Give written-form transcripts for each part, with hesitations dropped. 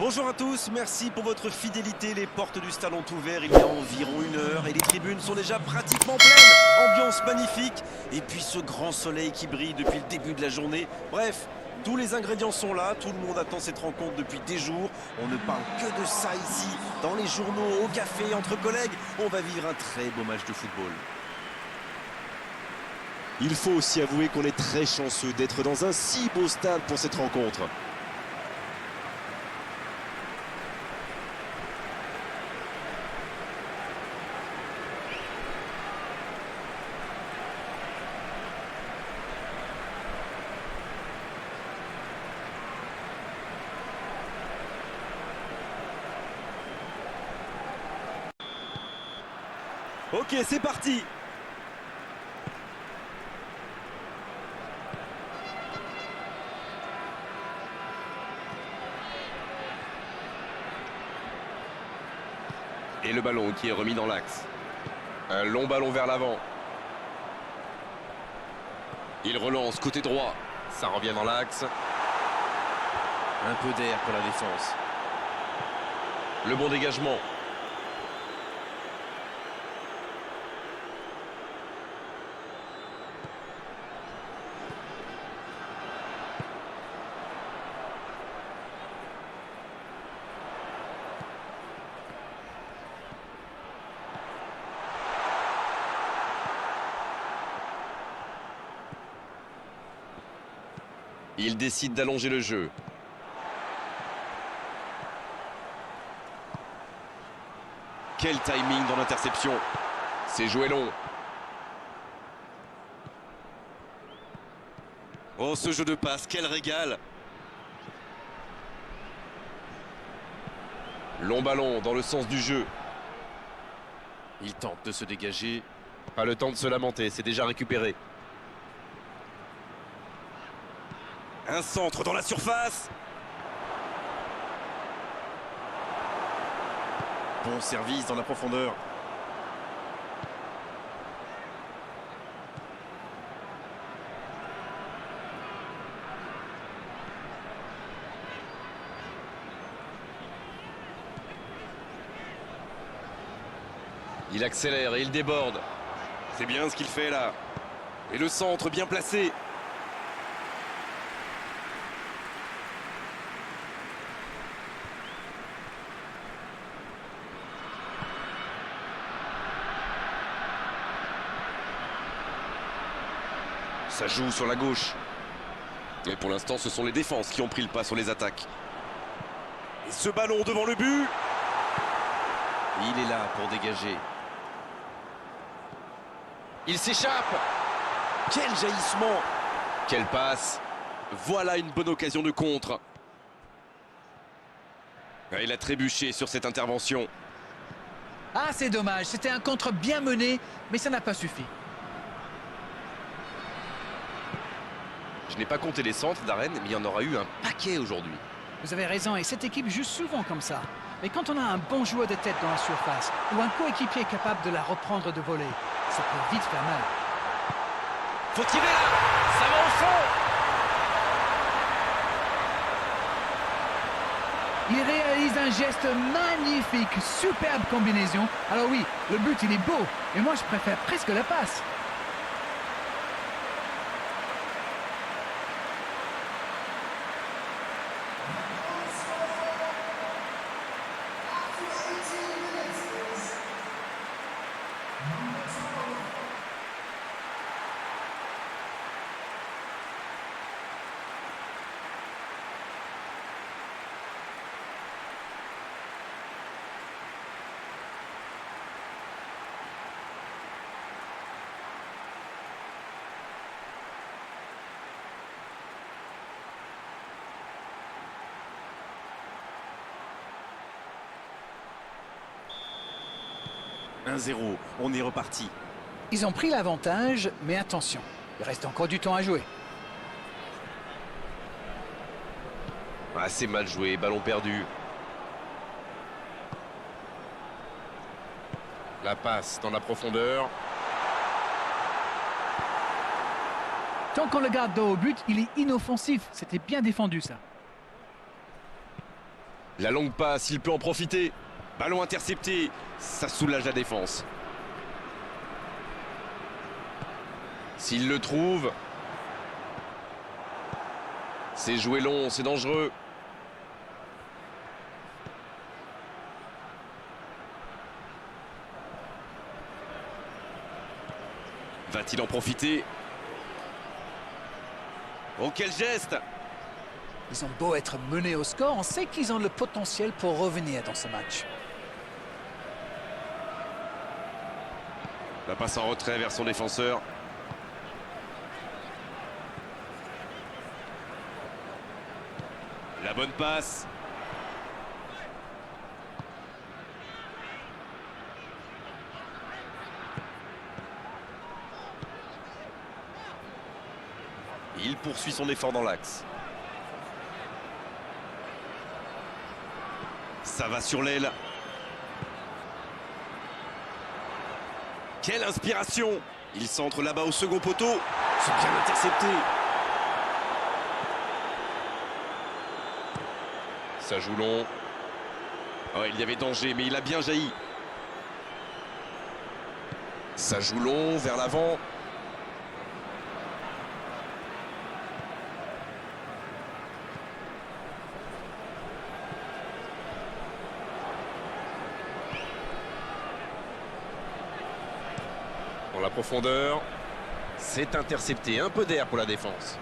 Bonjour à tous, merci pour votre fidélité. Les portes du stade ont ouvert il y a environ 1 heure et les tribunes sont déjà pratiquement pleines. Ambiance magnifique et puis ce grand soleil qui brille depuis le début de la journée. Bref, tous les ingrédients sont là, tout le monde attend cette rencontre depuis des jours. On ne parle que de ça ici, dans les journaux, au café, entre collègues. On va vivre un très beau match de football. Il faut aussi avouer qu'on est très chanceux d'être dans un si beau stade pour cette rencontre. Ok, c'est parti. Et le ballon qui est remis dans l'axe. Un long ballon vers l'avant. Il relance côté droit. Ça revient dans l'axe. Un peu d'air pour la défense. Le bon dégagement. Il décide d'allonger le jeu. Quel timing dans l'interception. C'est joué long. Oh, ce jeu de passe, quel régal. Long ballon dans le sens du jeu. Il tente de se dégager. Pas le temps de se lamenter, c'est déjà récupéré. Un centre dans la surface. Bon service dans la profondeur. Il accélère et il déborde. C'est bien ce qu'il fait là. Et le centre bien placé. Ça joue sur la gauche. Et pour l'instant, ce sont les défenses qui ont pris le pas sur les attaques. Et ce ballon devant le but. Il est là pour dégager. Il s'échappe. Quel jaillissement. Quelle passe. Voilà une bonne occasion de contre. Ah, il a trébuché sur cette intervention. Ah, c'est dommage. C'était un contre bien mené, mais ça n'a pas suffi. Je n'ai pas compté les centres d'Arène, mais il y en aura eu un paquet aujourd'hui. Vous avez raison, et cette équipe joue souvent comme ça. Mais quand on a un bon joueur de tête dans la surface, ou un coéquipier capable de la reprendre de voler, ça peut vite faire mal. Faut tirer là. Ça va au fond. Il réalise un geste magnifique, superbe combinaison. Alors oui, le but il est beau, mais moi je préfère presque la passe. « 1-0, on est reparti. Ils ont pris l'avantage, mais attention, il reste encore du temps à jouer. Assez mal joué, ballon perdu. La passe dans la profondeur. Tant qu'on le garde dos au but, il est inoffensif. C'était bien défendu, ça. La longue passe, il peut en profiter. Ballon intercepté, ça soulage la défense. S'il le trouve, c'est joué long, c'est dangereux. Va-t-il en profiter? Oh, quel geste! Ils ont beau être menés au score, on sait qu'ils ont le potentiel pour revenir dans ce match. La passe en retrait vers son défenseur. La bonne passe. Il poursuit son effort dans l'axe. Ça va sur l'aile. Quelle inspiration! Il centre là-bas au second poteau. C'est bien intercepté. Ça joue long. Oh, il y avait danger, mais il a bien jailli. Ça joue long, vers l'avant. Dans la profondeur. C'est intercepté. Un peu d'air pour la défense.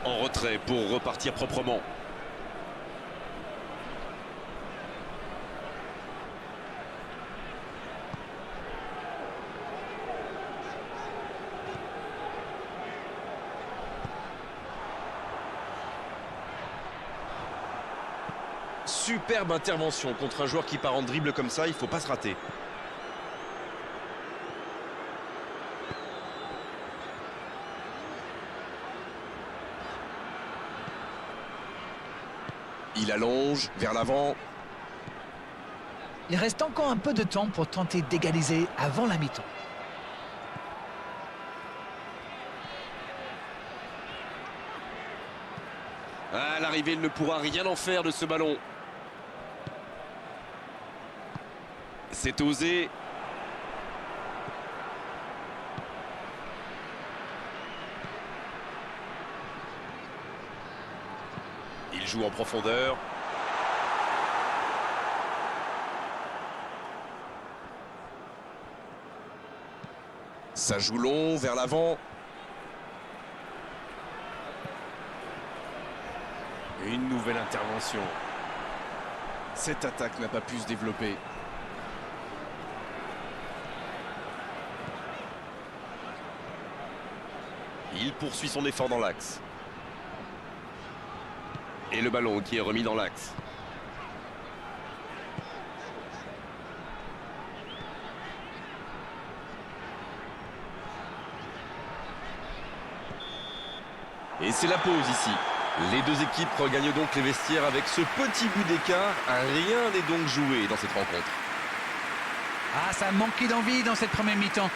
En retrait pour repartir proprement. Superbe intervention contre un joueur qui part en dribble comme ça, il ne faut pas se rater. Il allonge vers l'avant. Il reste encore un peu de temps pour tenter d'égaliser avant la mi-temps. À l'arrivée, il ne pourra rien en faire de ce ballon. C'est osé. Il joue en profondeur. Ça joue long vers l'avant. Une nouvelle intervention. Cette attaque n'a pas pu se développer. Il poursuit son effort dans l'axe. Et le ballon qui est remis dans l'axe. Et c'est la pause ici. Les deux équipes regagnent donc les vestiaires avec ce petit but d'écart. Rien n'est donc joué dans cette rencontre. Ah, ça a manqué d'envie dans cette première mi-temps.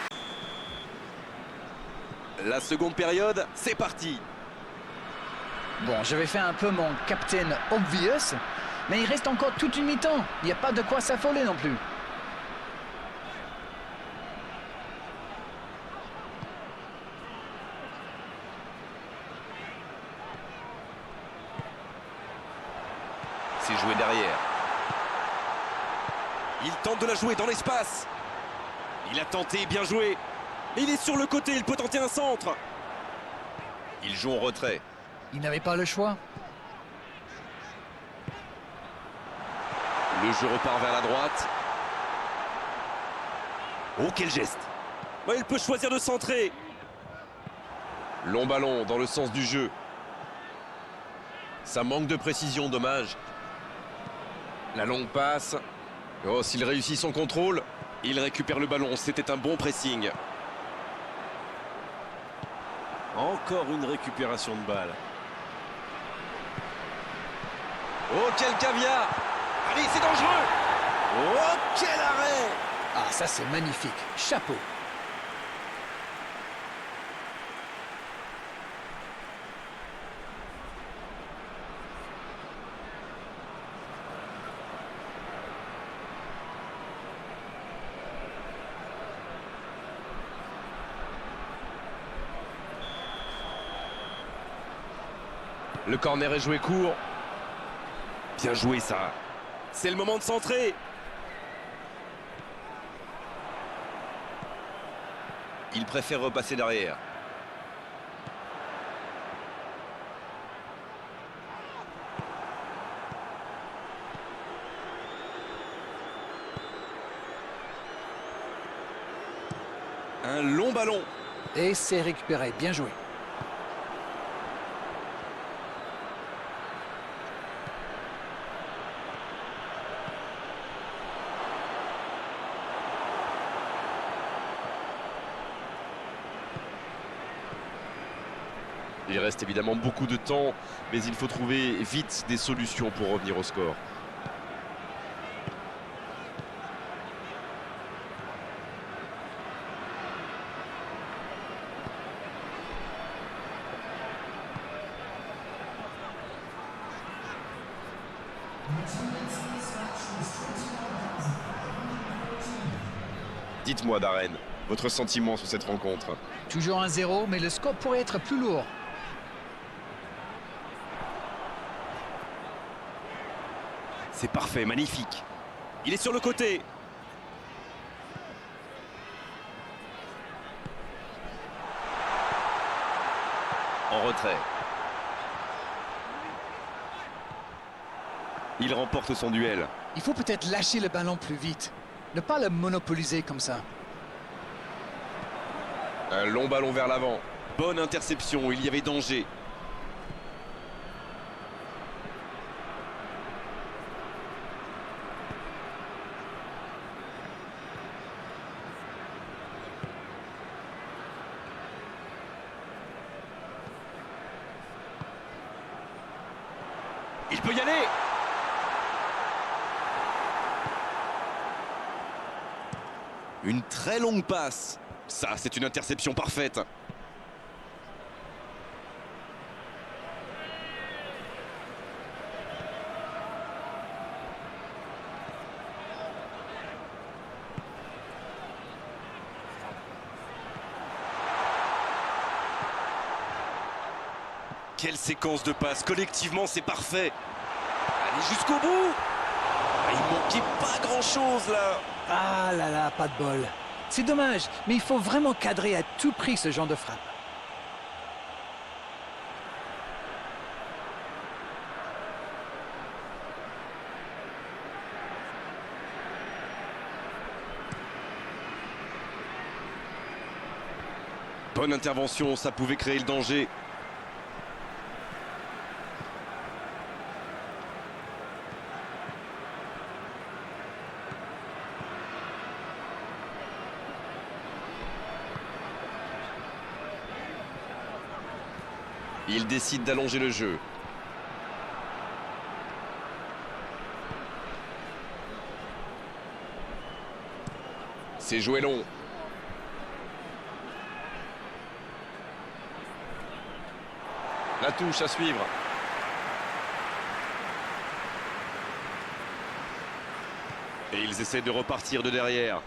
La seconde période, c'est parti. Bon, je vais faire un peu mon captain obvious, mais il reste encore toute une mi-temps. Il n'y a pas de quoi s'affoler non plus. C'est joué derrière. Il tente de la jouer dans l'espace. Il a tenté, bien joué. Il est sur le côté, il peut tenter un centre. Il joue en retrait. Il n'avait pas le choix. Le jeu repart vers la droite. Oh, quel geste! Ouais, il peut choisir de centrer. Long ballon dans le sens du jeu. Ça manque de précision, dommage. La longue passe. Oh, s'il réussit son contrôle, il récupère le ballon. C'était un bon pressing. Encore une récupération de balle. Oh, quel caviar! Allez, c'est dangereux! Oh, quel arrêt! Ah, ça c'est magnifique. Chapeau. Le corner est joué court. Bien joué ça. C'est le moment de centrer. Il préfère repasser derrière. Un long ballon. Et c'est récupéré, bien joué. Il reste évidemment beaucoup de temps, mais il faut trouver vite des solutions pour revenir au score. Dites-moi, Darren, votre sentiment sur cette rencontre? Toujours 1-0, mais le score pourrait être plus lourd. C'est parfait, magnifique. Il est sur le côté. En retrait. Il remporte son duel. Il faut peut-être lâcher le ballon plus vite. Ne pas le monopoliser comme ça. Un long ballon vers l'avant. Bonne interception, il y avait danger. Il peut y aller. Une très longue passe. Ça, c'est une interception parfaite. Quelle séquence de passes. Collectivement, c'est parfait. Allez jusqu'au bout. Il manquait pas grand-chose, là. Ah là là, pas de bol. C'est dommage, mais il faut vraiment cadrer à tout prix ce genre de frappe. Bonne intervention, ça pouvait créer le danger. Il décide d'allonger le jeu. C'est joué long. La touche à suivre. Et ils essaient de repartir de derrière.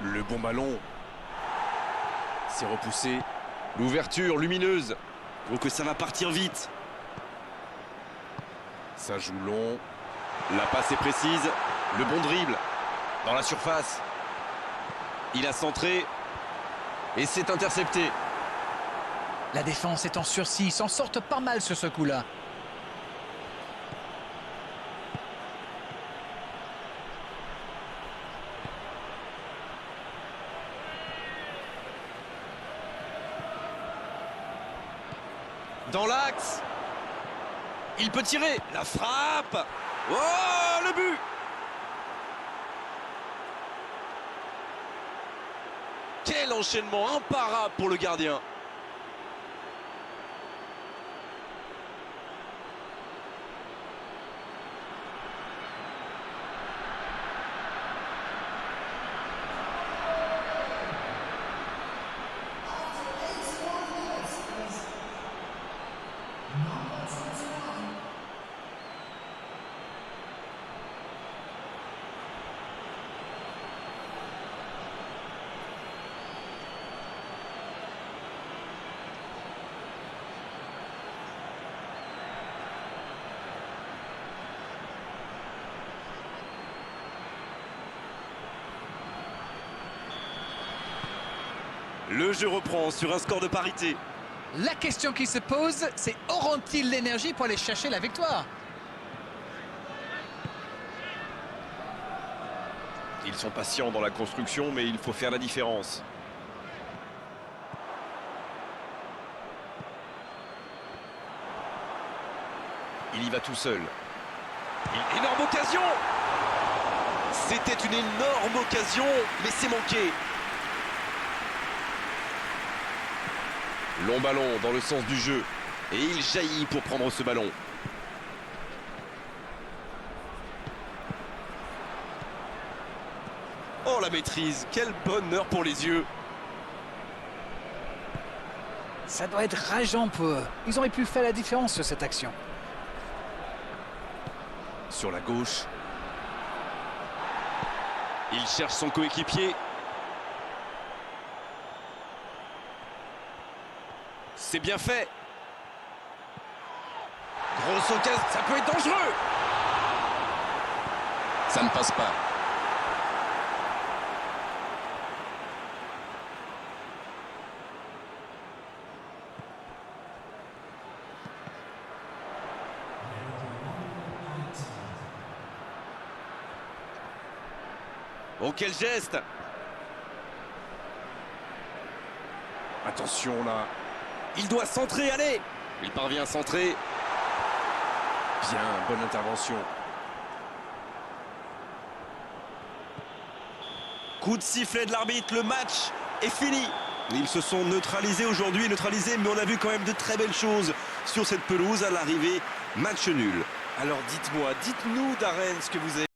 Le bon ballon. C'est repoussé. L'ouverture lumineuse. Oh, que ça va partir vite. Ça joue long. La passe est précise. Le bon dribble. Dans la surface. Il a centré. Et c'est intercepté. La défense est en sursis, ils s'en sortent pas mal sur ce coup-là. Dans l'axe. Il peut tirer. La frappe. Oh, le but. Quel enchaînement imparable pour le gardien. Le jeu reprend sur un score de parité. La question qui se pose, c'est auront-ils l'énergie pour aller chercher la victoire? Ils sont patients dans la construction, mais il faut faire la différence. Il y va tout seul. Énorme occasion! C'était une énorme occasion, mais c'est manqué. Long ballon dans le sens du jeu. Et il jaillit pour prendre ce ballon. Oh, la maîtrise! Quel bonheur pour les yeux! Ça doit être rageant pour eux. Ils auraient pu faire la différence sur cette action. Sur la gauche. Il cherche son coéquipier. C'est bien fait. Grosse occasion, ça peut être dangereux. Ça ne passe pas. Oh, quel geste! Attention là. Il doit centrer, allez! Il parvient à centrer. Bien, bonne intervention. Coup de sifflet de l'arbitre, le match est fini. Ils se sont neutralisés aujourd'hui, mais on a vu quand même de très belles choses sur cette pelouse à l'arrivée. Match nul. Alors dites-moi, dites-nous Darren ce que vous avez